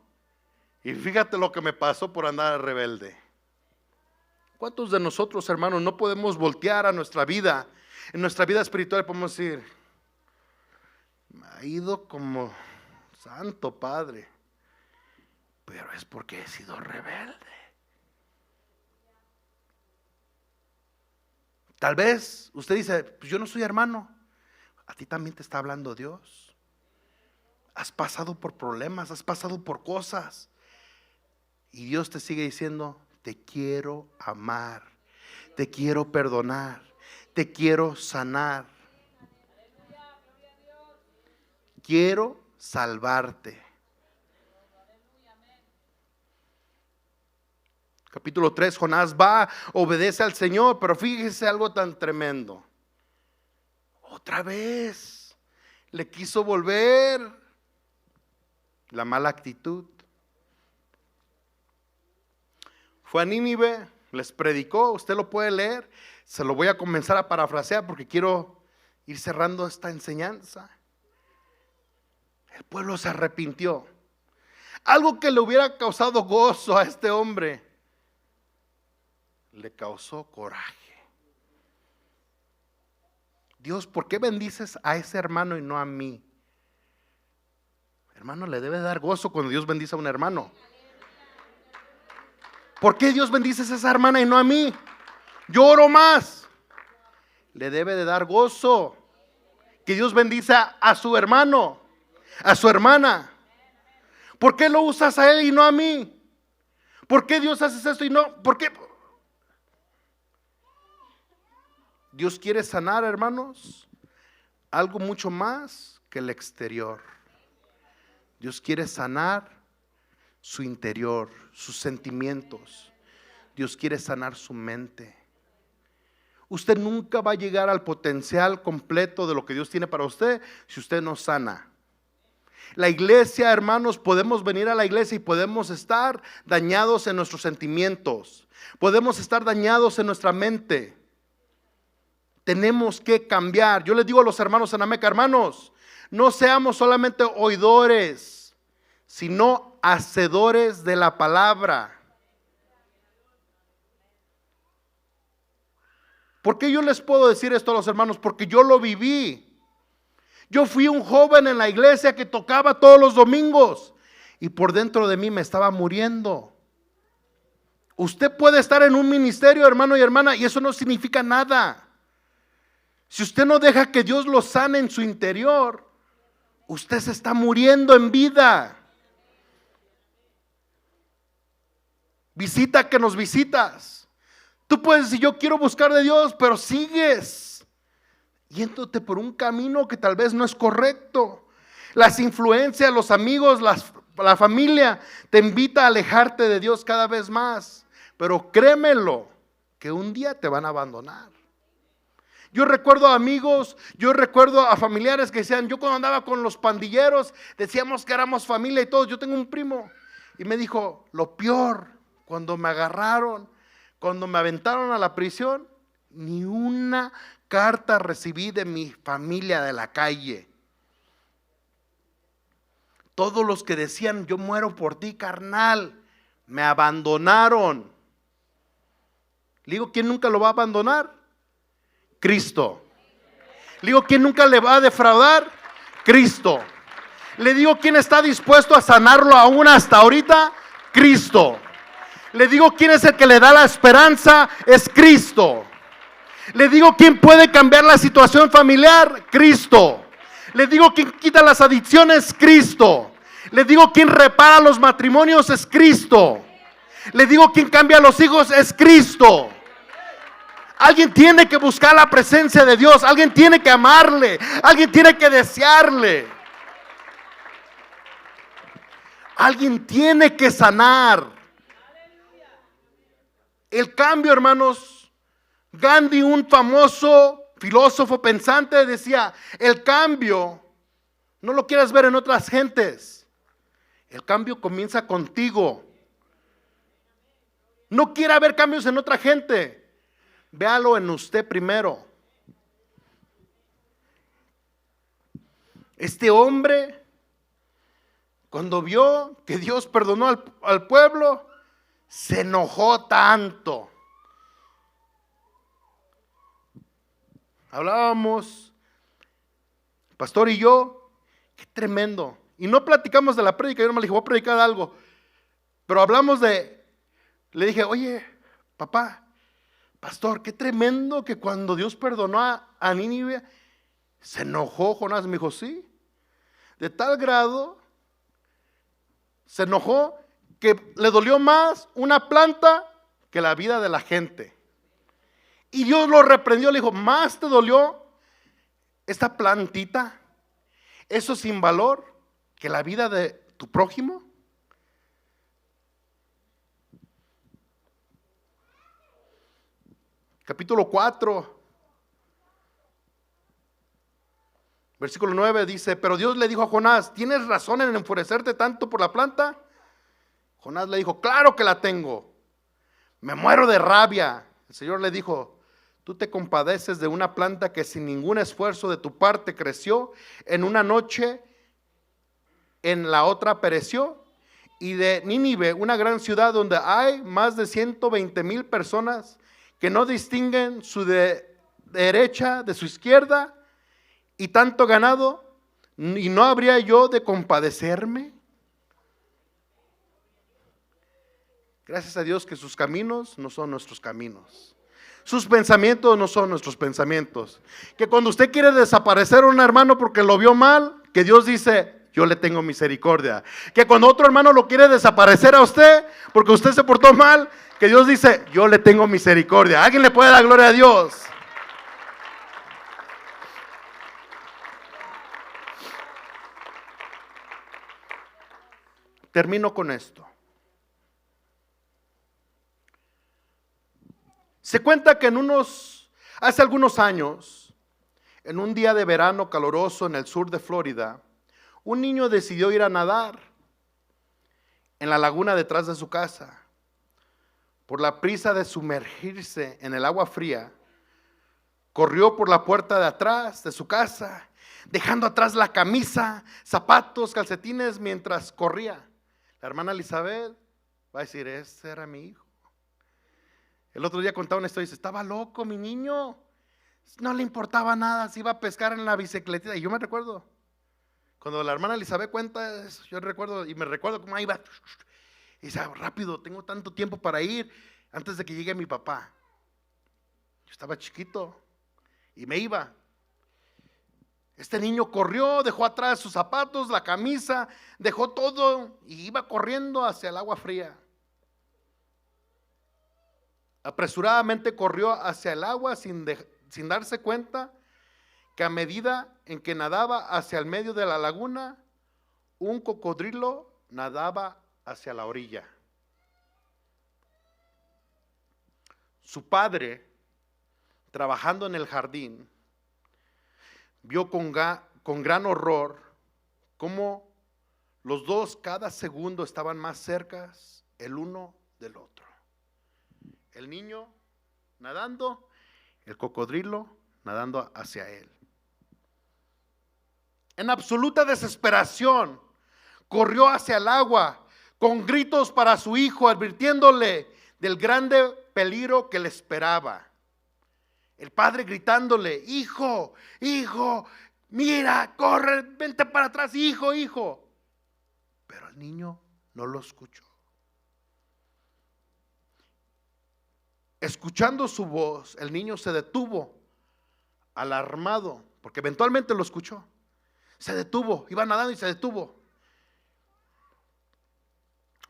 Speaker 1: Y fíjate lo que me pasó por andar rebelde. ¿Cuántos de nosotros, hermanos, no podemos voltear a nuestra vida? En nuestra vida espiritual podemos decir, me ha ido como santo padre, pero es porque he sido rebelde. Tal vez usted dice, pues yo no soy hermano. A ti también te está hablando Dios. Has pasado por problemas, has pasado por cosas. Y Dios te sigue diciendo, te quiero amar, te quiero perdonar, te quiero sanar. Quiero salvarte. Capítulo 3, Jonás va, obedece al Señor, pero fíjese algo tan tremendo. Otra vez le quiso volver la mala actitud. Fue a Nínive, les predicó, usted lo puede leer, se lo voy a comenzar a parafrasear porque quiero ir cerrando esta enseñanza. El pueblo se arrepintió. Algo que le hubiera causado gozo a este hombre, le causó coraje. Dios, ¿por qué bendices a ese hermano y no a mí? Hermano, le debe dar gozo cuando Dios bendice a un hermano. ¿Por qué Dios bendice a esa hermana y no a mí? Yo oro más. Le debe de dar gozo que Dios bendiga a su hermano, a su hermana. ¿Por qué lo usas a él y no a mí? ¿Por qué Dios hace esto y no? ¿Por qué? Dios quiere sanar, hermanos, algo mucho más que el exterior. Dios quiere sanar su interior, sus sentimientos. Dios quiere sanar su mente. Usted nunca va a llegar al potencial completo de lo que Dios tiene para usted si usted no sana. La iglesia, hermanos, podemos venir a la iglesia y podemos estar dañados en nuestros sentimientos. Podemos estar dañados en nuestra mente. Tenemos que cambiar. Yo les digo a los hermanos en Ameca, hermanos, no seamos solamente oidores, sino hacedores de la palabra. ¿Por qué yo les puedo decir esto a los hermanos? Porque yo lo viví. Yo fui un joven en la iglesia que tocaba todos los domingos y por dentro de mí me estaba muriendo. Usted puede estar en un ministerio, hermano y hermana, y eso no significa nada. Si usted no deja que Dios lo sane en su interior, usted se está muriendo en vida. Visita que nos visitas. Tú puedes decir, yo quiero buscar de Dios, pero sigues yéndote por un camino que tal vez no es correcto. Las influencias, los amigos, la familia te invita a alejarte de Dios cada vez más. Pero créemelo, que un día te van a abandonar. Yo recuerdo a amigos, yo recuerdo a familiares que decían, yo cuando andaba con los pandilleros, decíamos que éramos familia y todos. Yo tengo un primo y me dijo, lo peor, cuando me agarraron, cuando me aventaron a la prisión, ni una carta recibí de mi familia de la calle. Todos los que decían, yo muero por ti, carnal, me abandonaron. Le digo, ¿quién nunca lo va a abandonar? Cristo. Le digo, ¿quién nunca le va a defraudar? Cristo. Le digo, ¿quién está dispuesto a sanarlo aún hasta ahorita? Cristo. Le digo, ¿quién es el que le da la esperanza? Es Cristo. Le digo, ¿quién puede cambiar la situación familiar? Cristo. Le digo, ¿quién quita las adicciones? Cristo. Le digo, ¿quién repara los matrimonios? Es Cristo. Le digo, ¿quién cambia a los hijos? Es Cristo. Alguien tiene que buscar la presencia de Dios. Alguien tiene que amarle. Alguien tiene que desearle. Alguien tiene que sanar. El cambio, hermanos. Gandhi, un famoso filósofo pensante, decía, el cambio no lo quieras ver en otras gentes. El cambio comienza contigo. No quiera ver cambios en otra gente. Véalo en usted primero. Este hombre, cuando vio que Dios perdonó al pueblo, se enojó tanto. Hablábamos, pastor y yo, qué tremendo. Y no platicamos de la prédica, yo no me dije, voy a predicar algo. Pero hablamos le dije, oye, papá, pastor, qué tremendo que cuando Dios perdonó a Nínive, se enojó Jonás. Me dijo, sí. De tal grado, se enojó que le dolió más una planta que la vida de la gente. Y Dios lo reprendió, le dijo, ¿más te dolió esta plantita, eso sin valor, que la vida de tu prójimo? Capítulo 4, versículo 9 dice, pero Dios le dijo a Jonás, ¿tienes razón en enfurecerte tanto por la planta? Jonás le dijo, claro que la tengo, me muero de rabia. El Señor le dijo, tú te compadeces de una planta que sin ningún esfuerzo de tu parte creció, en una noche, en la otra pereció. Y de Nínive, una gran ciudad donde hay más de 120,000 personas que no distinguen su derecha de su izquierda, y tanto ganado, ¿y no habría yo de compadecerme? Gracias a Dios que sus caminos no son nuestros caminos. Sus pensamientos no son nuestros pensamientos. Que cuando usted quiere desaparecer a un hermano porque lo vio mal, que Dios dice, yo le tengo misericordia. Que cuando otro hermano lo quiere desaparecer a usted porque usted se portó mal, que Dios dice, yo le tengo misericordia. ¿Alguien le puede dar gloria a Dios? Termino con esto. Se cuenta que hace algunos años, en un día de verano caluroso en el sur de Florida, un niño decidió ir a nadar en la laguna detrás de su casa. Por la prisa de sumergirse en el agua fría, corrió por la puerta de atrás de su casa, dejando atrás la camisa, zapatos, calcetines mientras corría. La hermana Elizabeth va a decir, ese era mi hijo. El otro día contaba una historia y dice, estaba loco mi niño, no le importaba nada, se iba a pescar en la bicicletita. Y yo me recuerdo, cuando la hermana Elizabeth cuenta eso, yo recuerdo y me recuerdo cómo iba. Y dice, rápido, tengo tanto tiempo para ir antes de que llegue mi papá. Yo estaba chiquito y me iba. Este niño corrió, dejó atrás sus zapatos, la camisa, dejó todo y iba corriendo hacia el agua fría. Apresuradamente corrió hacia el agua sin darse cuenta que a medida en que nadaba hacia el medio de la laguna, un cocodrilo nadaba hacia la orilla. Su padre, trabajando en el jardín, vio con gran horror cómo los dos cada segundo estaban más cerca el uno del otro. El niño nadando, el cocodrilo nadando hacia él. En absoluta desesperación, corrió hacia el agua con gritos para su hijo, advirtiéndole del grande peligro que le esperaba. El padre gritándole, hijo, hijo, mira, corre, vente para atrás, hijo, hijo. Pero el niño no lo escuchó. Escuchando su voz, el niño se detuvo, alarmado, porque eventualmente lo escuchó. Se detuvo, iba nadando y se detuvo.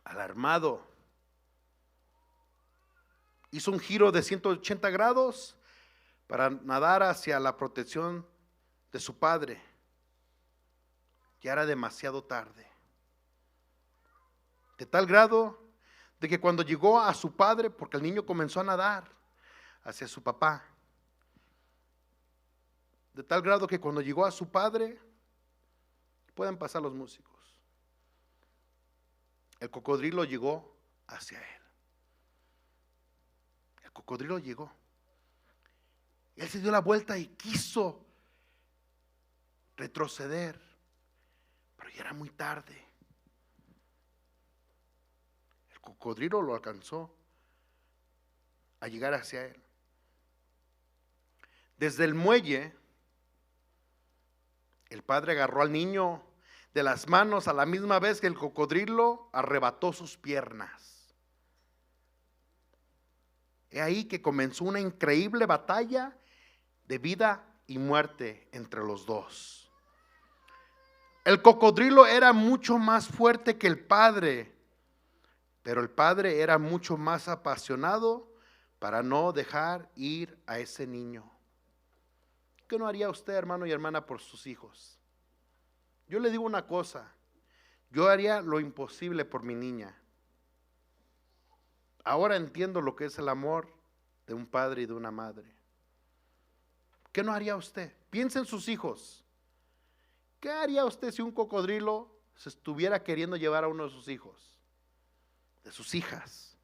Speaker 1: Alarmado, hizo un giro de 180 grados para nadar hacia la protección de su padre. Ya era demasiado tarde. De tal grado de que cuando llegó a su padre, porque el niño comenzó a nadar hacia su papá, de tal grado que cuando llegó a su padre, pueden pasar los músicos, el cocodrilo llegó hacia él. El cocodrilo llegó. Él se dio la vuelta y quiso retroceder, pero ya era muy tarde. El cocodrilo lo alcanzó a llegar hacia él. Desde el muelle, el padre agarró al niño de las manos a la misma vez que el cocodrilo arrebató sus piernas. He ahí que comenzó una increíble batalla de vida y muerte entre los dos. El cocodrilo era mucho más fuerte que el padre, pero el padre era mucho más apasionado para no dejar ir a ese niño. ¿Qué no haría usted, hermano y hermana, por sus hijos? Yo le digo una cosa, yo haría lo imposible por mi niña. Ahora entiendo lo que es el amor de un padre y de una madre. ¿Qué no haría usted? Piense en sus hijos. ¿Qué haría usted si un cocodrilo se estuviera queriendo llevar a uno de sus hijos, de sus hijas?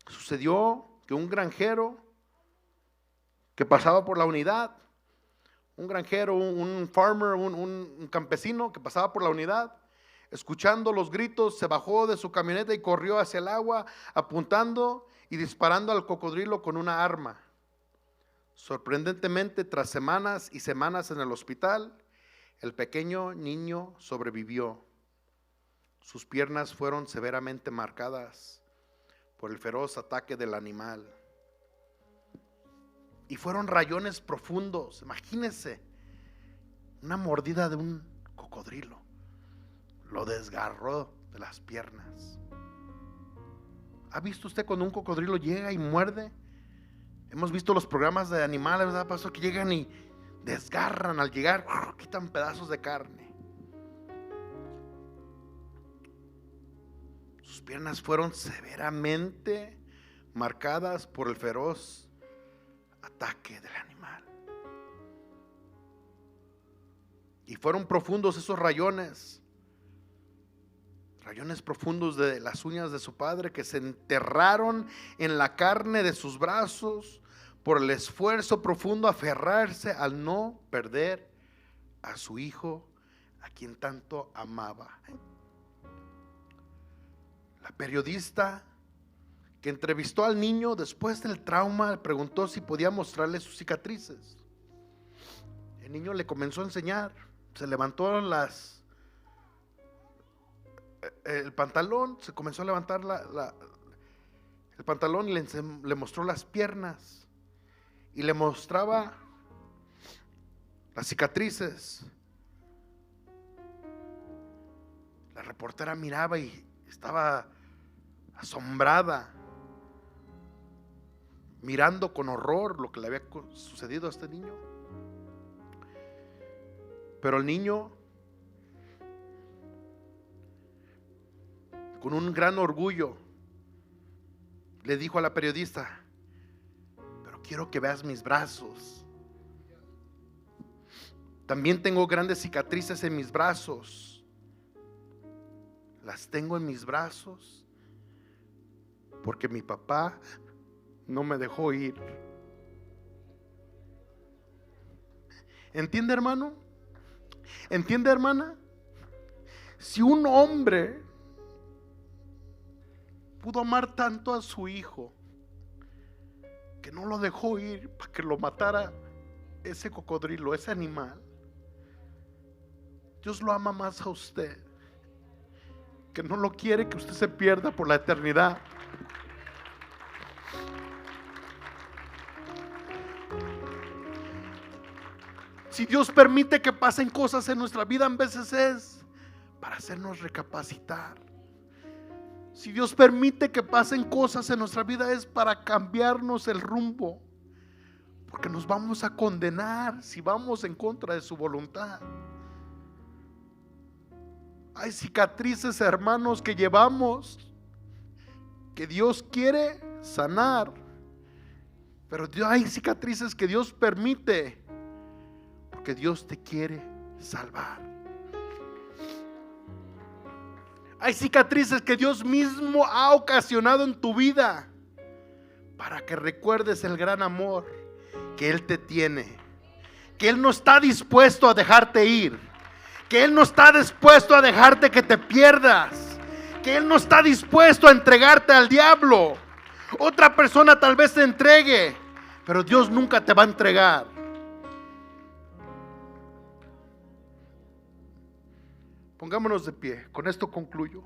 Speaker 1: Sucedió que un granjero que pasaba por la unidad, un granjero, un farmer, un campesino que pasaba por la unidad, escuchando los gritos, se bajó de su camioneta y corrió hacia el agua, apuntando y disparando al cocodrilo con una arma. Sorprendentemente, tras semanas y semanas en el hospital, el pequeño niño sobrevivió. Sus piernas fueron severamente marcadas por el feroz ataque del animal. Y fueron rayones profundos. Imagínense, una mordida de un cocodrilo lo desgarró de las piernas. ¿Ha visto usted cuando un cocodrilo llega y muerde? Hemos visto los programas de animales, ¿verdad, pastor? Que llegan y desgarran al llegar, quitan pedazos de carne. sus piernas fueron severamente marcadas por el feroz ataque del animal. Y fueron profundos esos rayones profundos de las uñas de su padre, que se enterraron en la carne de sus brazos por el esfuerzo profundo a aferrarse al no perder a su hijo, a quien tanto amaba. La periodista que entrevistó al niño después del trauma le preguntó si podía mostrarle sus cicatrices. El niño le comenzó a enseñar. Se levantó el pantalón, se comenzó a levantar el pantalón y le mostró las piernas y le mostraba las cicatrices. La reportera miraba y estaba asombrada, mirando con horror lo que le había sucedido a este niño. Pero el niño, con un gran orgullo, le dijo a la periodista: pero quiero que veas mis brazos. También tengo grandes cicatrices en mis brazos. Las tengo en mis brazos porque mi papá no me dejó ir. ¿Entiende, hermano? ¿Entiende, hermana? Si un hombre pudo amar tanto a su hijo que no lo dejó ir para que lo matara ese cocodrilo, ese animal, Dios lo ama más a usted, que no lo quiere que usted se pierda por la eternidad. Si Dios permite que pasen cosas en nuestra vida, en veces es para hacernos recapacitar. Si Dios permite que pasen cosas en nuestra vida, es para cambiarnos el rumbo, porque nos vamos a condenar si vamos en contra de su voluntad. Hay cicatrices, hermanos, que llevamos, que Dios quiere sanar, pero hay cicatrices que Dios permite porque Dios te quiere salvar. Hay cicatrices que Dios mismo ha ocasionado en tu vida para que recuerdes el gran amor que Él te tiene, que Él no está dispuesto a dejarte ir, que Él no está dispuesto a dejarte que te pierdas, que Él no está dispuesto a entregarte al diablo. Otra persona tal vez te entregue, pero Dios nunca te va a entregar. Pongámonos de pie, con esto concluyo.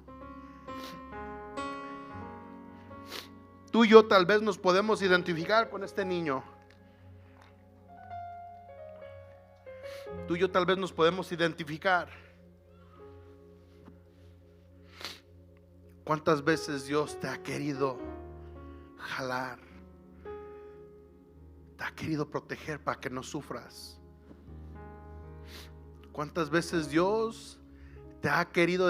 Speaker 1: Tú y yo tal vez nos podemos identificar con este niño. Tú y yo tal vez nos podemos identificar. ¿Cuántas veces Dios te ha querido jalar? Te ha querido proteger para que no sufras. ¿Cuántas veces Dios te ha querido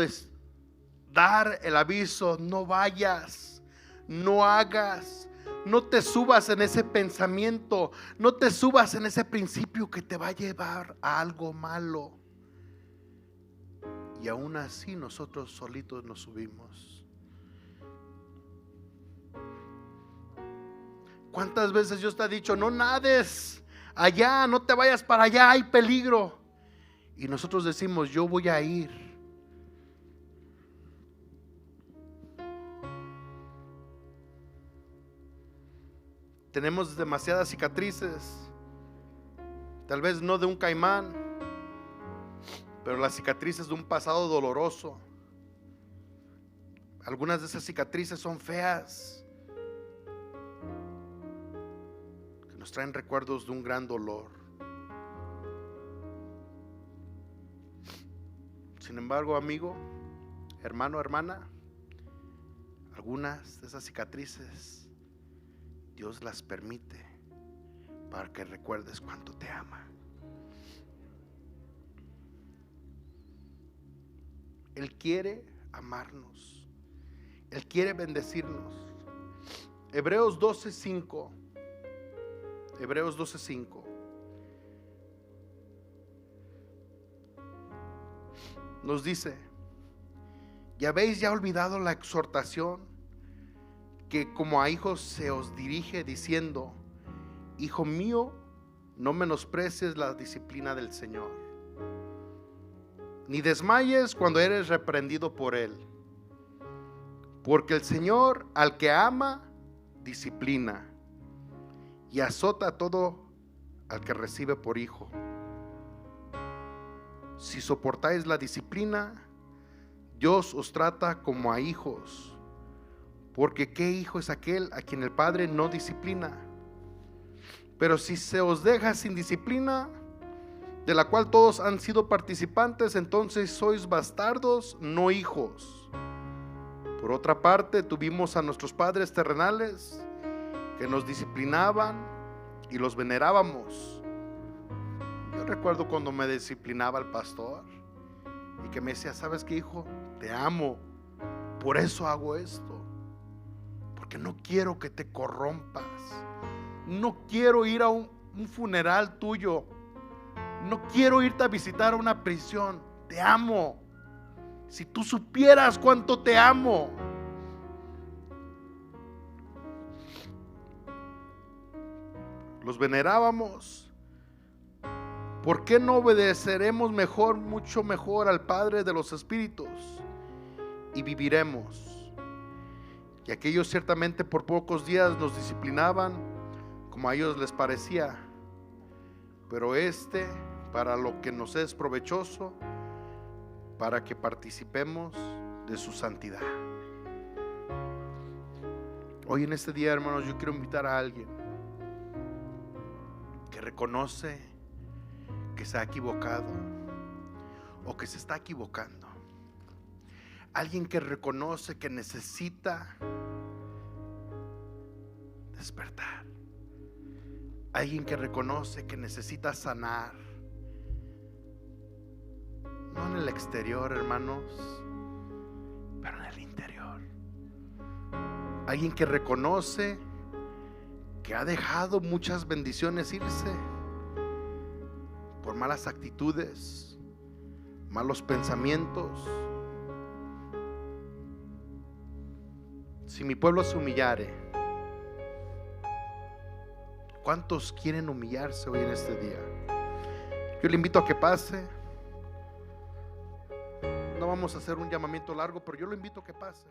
Speaker 1: dar el aviso? No vayas, no hagas, no te subas en ese pensamiento, no te subas en ese principio que te va a llevar a algo malo. Y aún así nosotros solitos nos subimos. ¿Cuántas veces Dios te ha dicho: no nades allá, no te vayas para allá, hay peligro? Y nosotros decimos: yo voy a ir. Tenemos demasiadas cicatrices, tal vez no de un caimán, pero las cicatrices de un pasado doloroso. Algunas de esas cicatrices son feas, que nos traen recuerdos de un gran dolor. Sin embargo, amigo, hermano, hermana, algunas de esas cicatrices Dios las permite para que recuerdes cuánto te ama. Él quiere amarnos. Él quiere bendecirnos. Hebreos 12:5. Hebreos 12:5. Nos dice: ¿y habéis ya olvidado la exhortación que como a hijos se os dirige, diciendo: Hijo mío, no menosprecies la disciplina del Señor, ni desmayes cuando eres reprendido por Él? Porque el Señor al que ama, disciplina, y azota a todo al que recibe por hijo. Si soportáis la disciplina, Dios os trata como a hijos. Porque ¿qué hijo es aquel a quien el Padre no disciplina? Pero si se os deja sin disciplina, de la cual todos han sido participantes, entonces sois bastardos, no hijos. Por otra parte, tuvimos a nuestros padres terrenales que nos disciplinaban y los venerábamos. Yo recuerdo cuando me disciplinaba el pastor y que me decía: ¿sabes qué, hijo? Te amo, por eso hago esto, porque no quiero que te corrompas, no quiero ir a un funeral tuyo, no quiero irte a visitar a una prisión, te amo. Si tú supieras cuánto te amo. Los venerábamos. ¿Por qué no obedeceremos mejor, mucho mejor al Padre de los Espíritus y viviremos? Y aquellos ciertamente por pocos días nos disciplinaban como a ellos les parecía, pero para lo que nos es provechoso, para que participemos de su santidad. Hoy en este día, hermanos, yo quiero invitar a alguien que reconoce que se ha equivocado o que se está equivocando. Alguien que reconoce que necesita despertar. Alguien que reconoce que necesita sanar. No en el exterior, hermanos, pero en el interior. Alguien que reconoce que ha dejado muchas bendiciones irse por malas actitudes, malos pensamientos. Si mi pueblo se humillare, ¿cuántos quieren humillarse hoy en este día? Yo le invito a que pase. No vamos a hacer un llamamiento largo, pero yo lo invito a que pase.